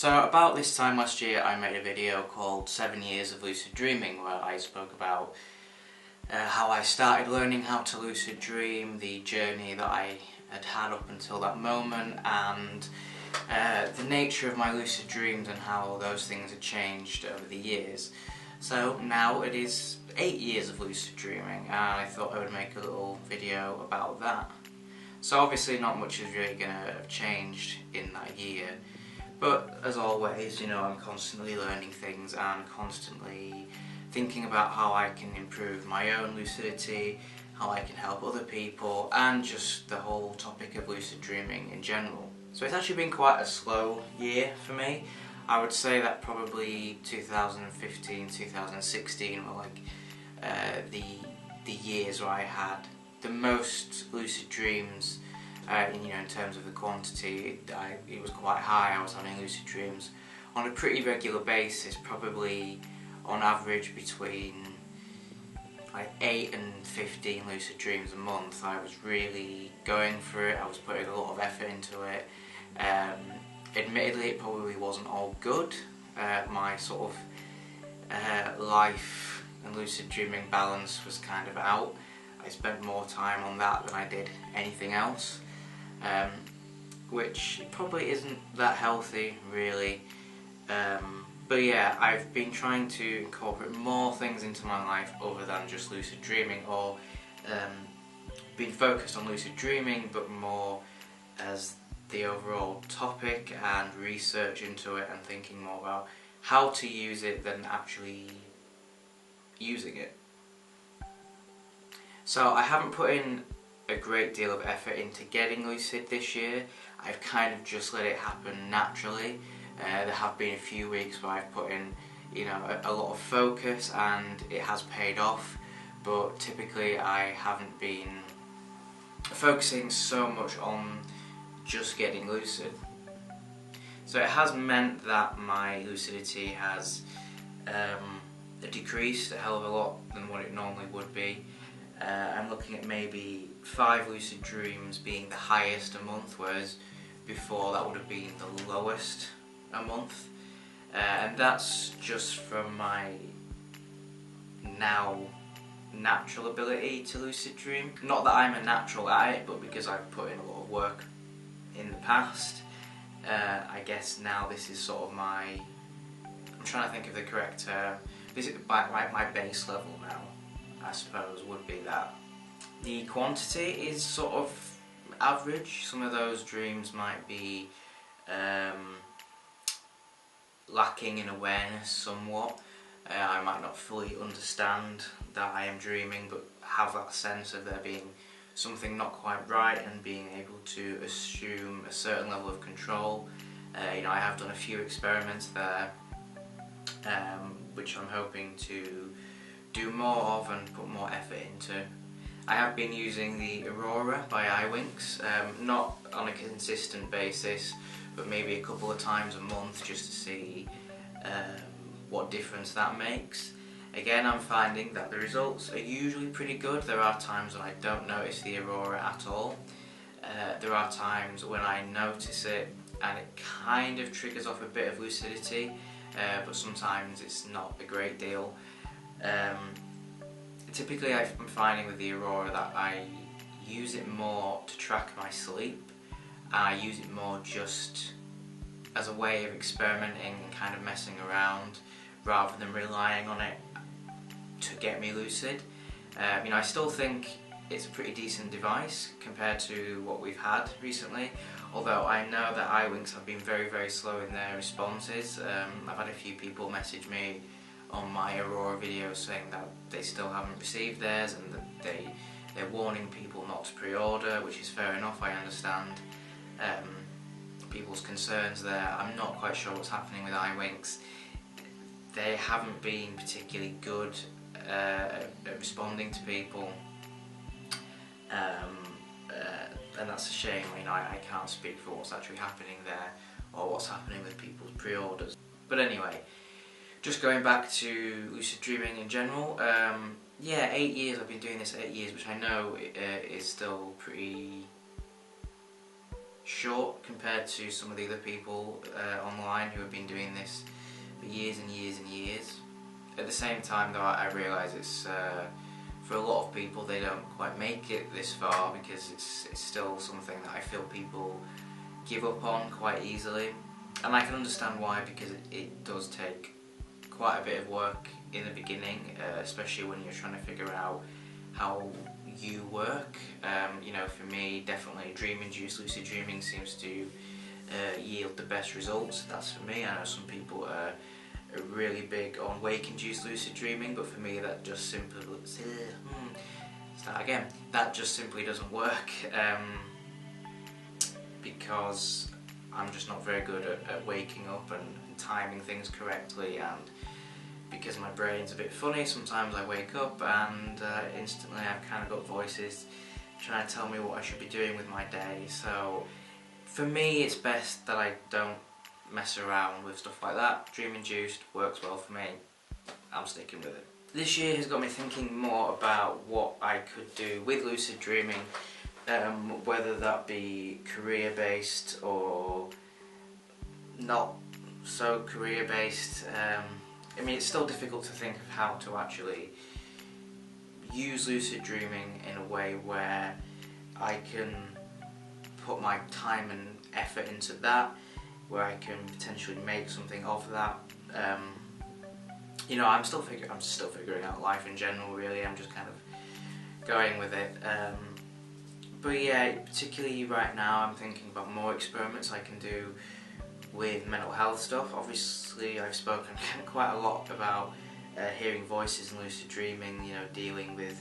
So about this time last year I made a video called 7 Years of Lucid Dreaming, where I spoke about how I started learning how to lucid dream, the journey that I had had up until that moment, and the nature of my lucid dreams and how those things had changed over the years. So now it is 8 years of lucid dreaming, and I thought I would make a little video about that. So obviously not much is really going to have changed in that year, but as always, you know, I'm constantly learning things and constantly thinking about how I can improve my own lucidity, how I can help other people, and just the whole topic of lucid dreaming in general. So it's actually been quite a slow year for me. I would say that probably 2015, 2016 were like the years where I had the most lucid dreams. In terms of the quantity, it was quite high. I was having lucid dreams on a pretty regular basis, probably on average between like 8 and 15 lucid dreams a month. I was really going for it, I was putting a lot of effort into it. Admittedly, it probably wasn't all good. My sort of life and lucid dreaming balance was kind of out. I spent more time on that than I did anything else, which probably isn't that healthy really. But yeah, I've been trying to incorporate more things into my life other than just lucid dreaming, or been focused on lucid dreaming but more as the overall topic and research into it and thinking more about how to use it than actually using it. So I haven't put in a great deal of effort into getting lucid this year. I've kind of just let it happen naturally. There have been a few weeks where I've put in, a lot of focus and it has paid off, but typically I haven't been focusing so much on just getting lucid. So it has meant that my lucidity has decreased a hell of a lot than what it normally would be. I'm looking at maybe 5 lucid dreams being the highest a month, whereas before that would have been the lowest a month. And that's just from my now natural ability to lucid dream. Not that I'm a natural at it, but because I've put in a lot of work in the past. I guess now this is sort of I'm trying to think of the correct term. This is my base level now, I suppose, would be that. The quantity is sort of average. Some of those dreams might be lacking in awareness somewhat. I might not fully understand that I am dreaming, but have that sense of there being something not quite right and being able to assume a certain level of control. I have done a few experiments there, which I'm hoping to do more of and put more effort into. I have been using the Aurora by iWinks, not on a consistent basis, but maybe a couple of times a month, just to see what difference that makes. Again, I'm finding that the results are usually pretty good. There are times when I don't notice the Aurora at all. There are times when I notice it and it kind of triggers off a bit of lucidity, but sometimes it's not a great deal. Typically I'm finding with the Aurora that I use it more to track my sleep, and I use it more just as a way of experimenting and kind of messing around rather than relying on it to get me lucid. I still think it's a pretty decent device compared to what we've had recently, although I know that iWinks have been very, very slow in their responses. I've had a few people message me on my Aurora videos saying that they still haven't received theirs and that they're warning people not to pre-order, which is fair enough. I understand people's concerns there. I'm not quite sure what's happening with iWinks. They haven't been particularly good at responding to people, and that's a shame. I can't speak for what's actually happening there or what's happening with people's pre-orders. But anyway, just going back to lucid dreaming in general, yeah, 8 years, I've been doing this 8 years, which I know is still pretty short compared to some of the other people online who have been doing this for years and years and years. At the same time though, I realise it's for a lot of people they don't quite make it this far, because it's still something that I feel people give up on quite easily, and I can understand why, because it does take quite a bit of work in the beginning, especially when you're trying to figure out how you work. You know, for me, definitely dream-induced lucid dreaming seems to yield the best results. That's for me. I know some people are really big on wake-induced lucid dreaming, but for me that just simply that just simply doesn't work, because I'm just not very good at waking up and timing things correctly, and because my brain's a bit funny, sometimes I wake up and instantly I've kind of got voices trying to tell me what I should be doing with my day. So for me it's best that I don't mess around with stuff like that. Dream induced works well for me, I'm sticking with it. This year has got me thinking more about what I could do with lucid dreaming, whether that be career based or not so career based. I mean, it's still difficult to think of how to actually use lucid dreaming in a way where I can put my time and effort into that, where I can potentially make something of that. You know, I'm still figuring out life in general, really. I'm just kind of going with it. But yeah, particularly right now I'm thinking about more experiments I can do with mental health stuff. Obviously I've spoken quite a lot about hearing voices and lucid dreaming, you know, dealing with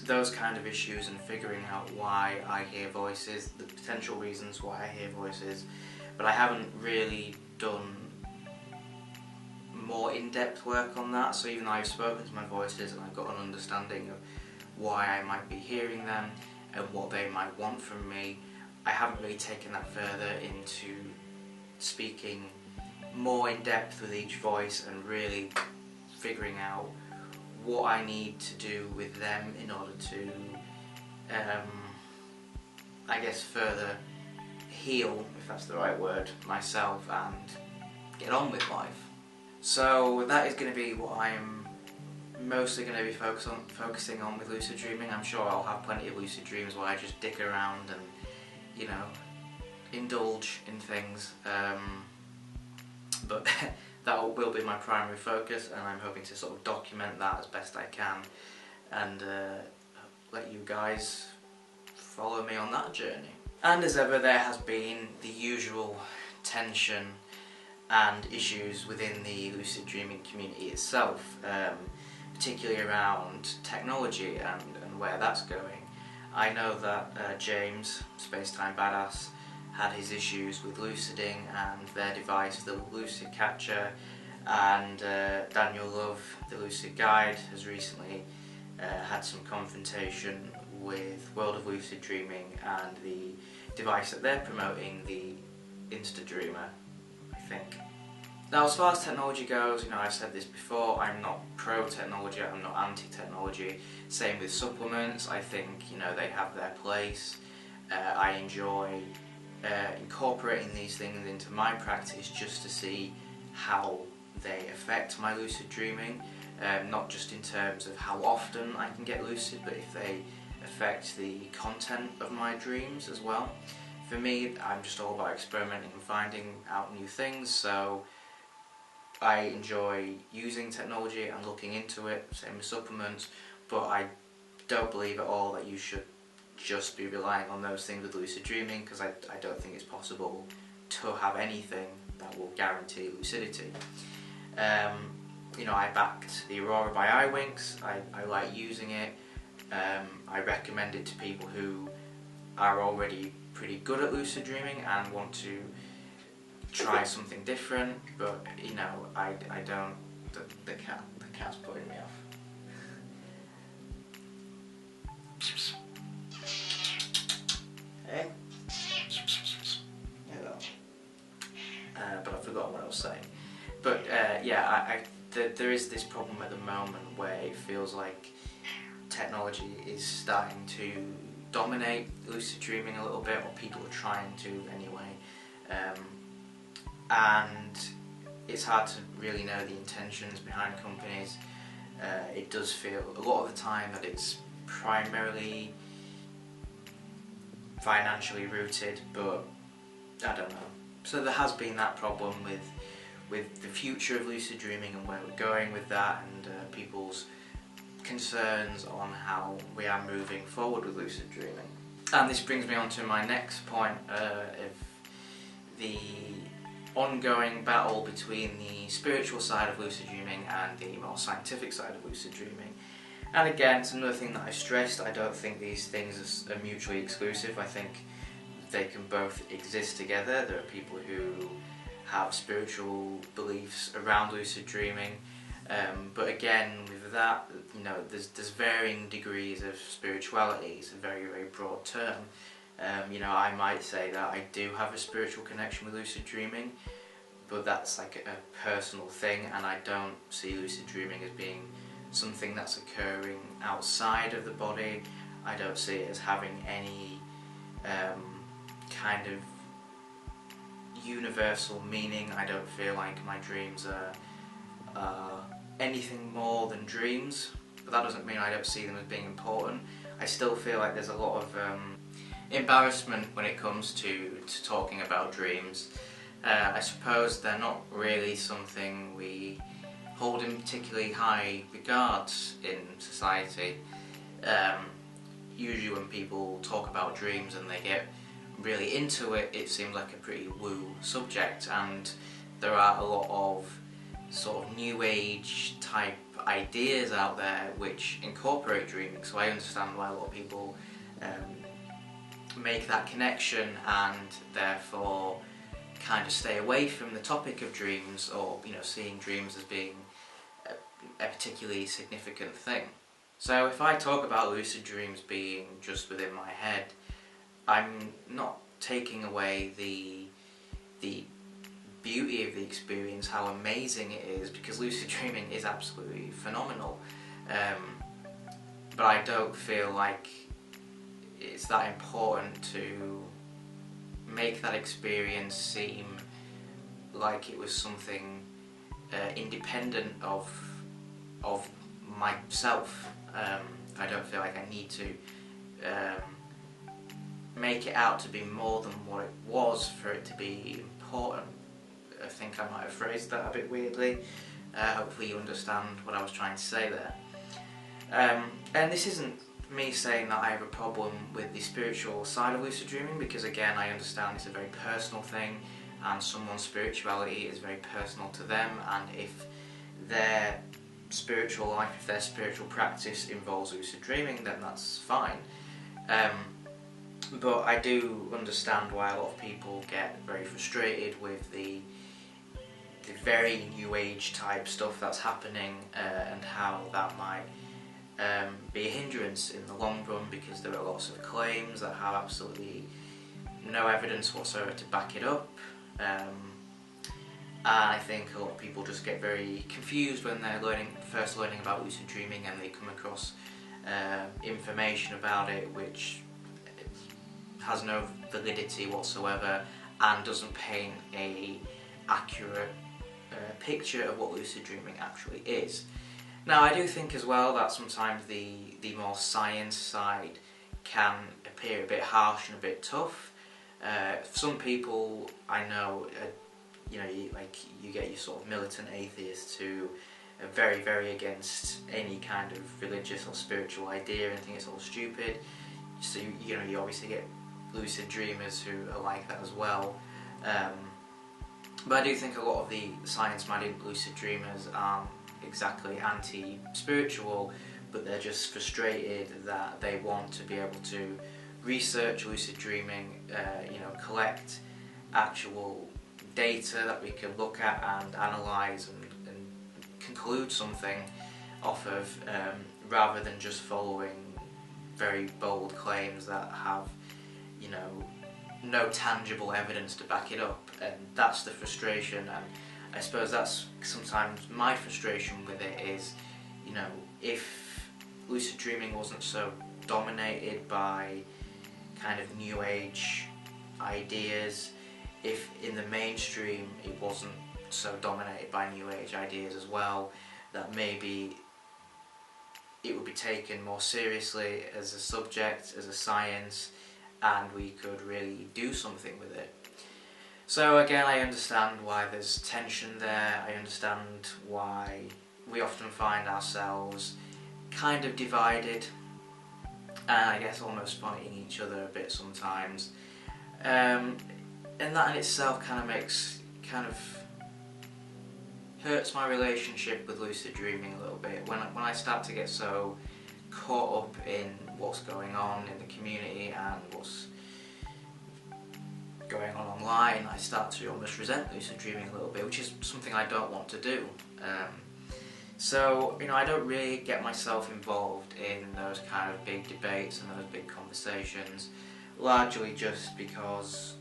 those kind of issues and figuring out why I hear voices, the potential reasons why I hear voices, but I haven't really done more in-depth work on that. So even though I've spoken to my voices and I've got an understanding of why I might be hearing them and what they might want from me, I haven't really taken that further into speaking more in depth with each voice and really figuring out what I need to do with them in order to, I guess, further heal, if that's the right word, myself and get on with life. So that is going to be what I'm mostly going to be focusing on with lucid dreaming. I'm sure I'll have plenty of lucid dreams where I just dick around and, you know, indulge in things, but that will be my primary focus, and I'm hoping to sort of document that as best I can and let you guys follow me on that journey. And as ever, there has been the usual tension and issues within the lucid dreaming community itself, particularly around technology and where that's going. I know that James, Spacetime Badass, had his issues with luciding and their device, the Lucid Catcher, and Daniel Love, the Lucid Guide, has recently had some confrontation with World of Lucid Dreaming and the device that they're promoting, the Dreamer, I think. Now, as far as technology goes, you know, I've said this before, I'm not pro-technology, I'm not anti-technology. Same with supplements. I think, you know, they have their place. I enjoy incorporating these things into my practice just to see how they affect my lucid dreaming, not just in terms of how often I can get lucid, but if they affect the content of my dreams as well. For me, I'm just all about experimenting and finding out new things, so I enjoy using technology and looking into it, same with supplements, but I don't believe at all that you should just be relying on those things with lucid dreaming, because I don't think it's possible to have anything that will guarantee lucidity. You know, I backed the Aurora by iWinks. I like using it. I recommend it to people who are already pretty good at lucid dreaming and want to try something different, but you know, I don't. The cat's putting me off. Hey. Hello. But I've forgotten what I was saying. But yeah, there is this problem at the moment where it feels like technology is starting to dominate lucid dreaming a little bit, or people are trying to anyway, and it's hard to really know the intentions behind companies. It does feel a lot of the time that it's primarily financially rooted, but I don't know. So there has been that problem with the future of lucid dreaming and where we're going with that, and people's concerns on how we are moving forward with lucid dreaming. And this brings me on to my next point of the ongoing battle between the spiritual side of lucid dreaming and the more scientific side of lucid dreaming. And again, it's another thing that I stressed. I don't think these things are mutually exclusive. I think they can both exist together. There are people who have spiritual beliefs around lucid dreaming, but again, with that, you know, there's varying degrees of spirituality. It's a very, very broad term. You know, I might say that I do have a spiritual connection with lucid dreaming, but that's like a personal thing, and I don't see lucid dreaming as being something that's occurring outside of the body. I don't see it as having any kind of universal meaning. I don't feel like my dreams are anything more than dreams, but that doesn't mean I don't see them as being important. I still feel like there's a lot of embarrassment when it comes to talking about dreams. I suppose they're not really something we hold in particularly high regards in society. Usually when people talk about dreams and they get really into it, it seems like a pretty woo subject, and there are a lot of sort of new age type ideas out there which incorporate dreaming, so I understand why a lot of people make that connection and therefore kind of stay away from the topic of dreams, or, you know, seeing dreams as being a particularly significant thing. So if I talk about lucid dreams being just within my head, I'm not taking away the beauty of the experience, how amazing it is, because lucid dreaming is absolutely phenomenal. But I don't feel like it's that important to make that experience seem like it was something independent of myself. I don't feel like I need to make it out to be more than what it was for it to be important. I think I might have phrased that a bit weirdly. Hopefully you understand what I was trying to say there. And this isn't me saying that I have a problem with the spiritual side of lucid dreaming, because again, I understand it's a very personal thing, and someone's spirituality is very personal to them, and if their spiritual life, if their spiritual practice involves lucid dreaming, then that's fine. But I do understand why a lot of people get very frustrated with the very new age type stuff that's happening, and how that might be a hindrance in the long run, because there are lots of claims that have absolutely no evidence whatsoever to back it up. And I think a lot of people just get very confused when they're first learning about lucid dreaming, and they come across information about it which has no validity whatsoever and doesn't paint a accurate picture of what lucid dreaming actually is. Now, I do think as well that sometimes the more science side can appear a bit harsh and a bit tough. Some people I know, you know, you get your sort of militant atheists who are very, very against any kind of religious or spiritual idea and think it's all stupid. So you know, you obviously get lucid dreamers who are like that as well. But I do think a lot of the science-minded lucid dreamers aren't exactly anti-spiritual, but they're just frustrated that they want to be able to research lucid dreaming, you know, collect actual data that we can look at and analyse and conclude something off of, rather than just following very bold claims that have, you know, no tangible evidence to back it up. And that's the frustration, and I suppose that's sometimes my frustration with it is, you know, if lucid dreaming wasn't so dominated by kind of new age ideas, if in the mainstream it wasn't so dominated by new age ideas as well, that maybe it would be taken more seriously as a subject, as a science, and we could really do something with it. So again, I understand why there's tension there. I understand why we often find ourselves kind of divided, and I guess almost fighting each other a bit sometimes. And that in itself kind of hurts my relationship with lucid dreaming a little bit. When I start to get so caught up in what's going on in the community and what's going on online, I start to almost resent lucid dreaming a little bit, which is something I don't want to do. So, I don't really get myself involved in those kind of big debates and those big conversations, largely just because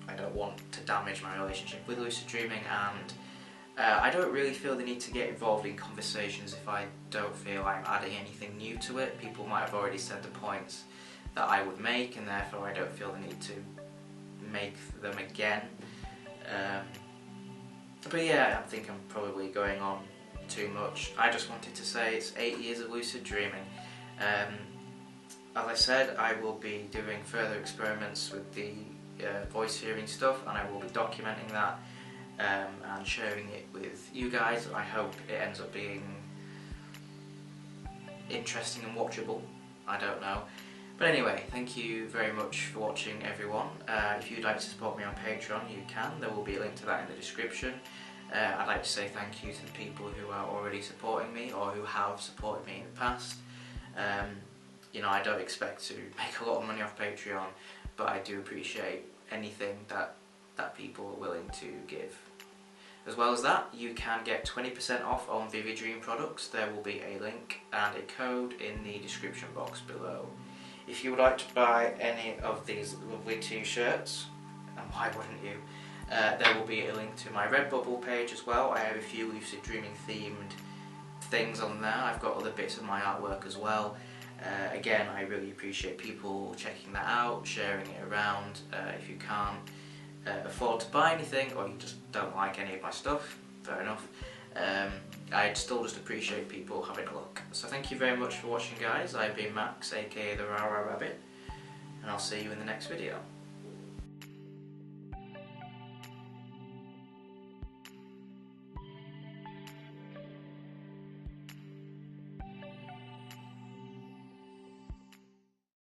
I don't want to damage my relationship with lucid dreaming, and I don't really feel the need to get involved in conversations if I don't feel I'm adding anything new to it. People might have already said the points that I would make, and therefore I don't feel the need to make them again. But yeah, I think I'm probably going on too much. I just wanted to say it's 8 years of lucid dreaming. As I said, I will be doing further experiments with the voice hearing stuff, and I will be documenting that and sharing it with you guys. I hope it ends up being interesting and watchable. I don't know. But anyway, thank you very much for watching, everyone. If you'd like to support me on Patreon, you can. There will be a link to that in the description. I'd like to say thank you to the people who are already supporting me or who have supported me in the past. I don't expect to make a lot of money off Patreon, but I do appreciate anything that people are willing to give. As well as that, you can get 20% off on Vivid Dream products. There will be a link and a code in the description box below. If you would like to buy any of these lovely t-shirts, and why wouldn't you, there will be a link to my Redbubble page as well. I have a few lucid dreaming themed things on there. I've got other bits of my artwork as well. Again, I really appreciate people checking that out, sharing it around. If you can't afford to buy anything, or you just don't like any of my stuff, fair enough. I'd still just appreciate people having a look. So thank you very much for watching, guys. I've been Max, aka the Rara Rabbit, and I'll see you in the next video.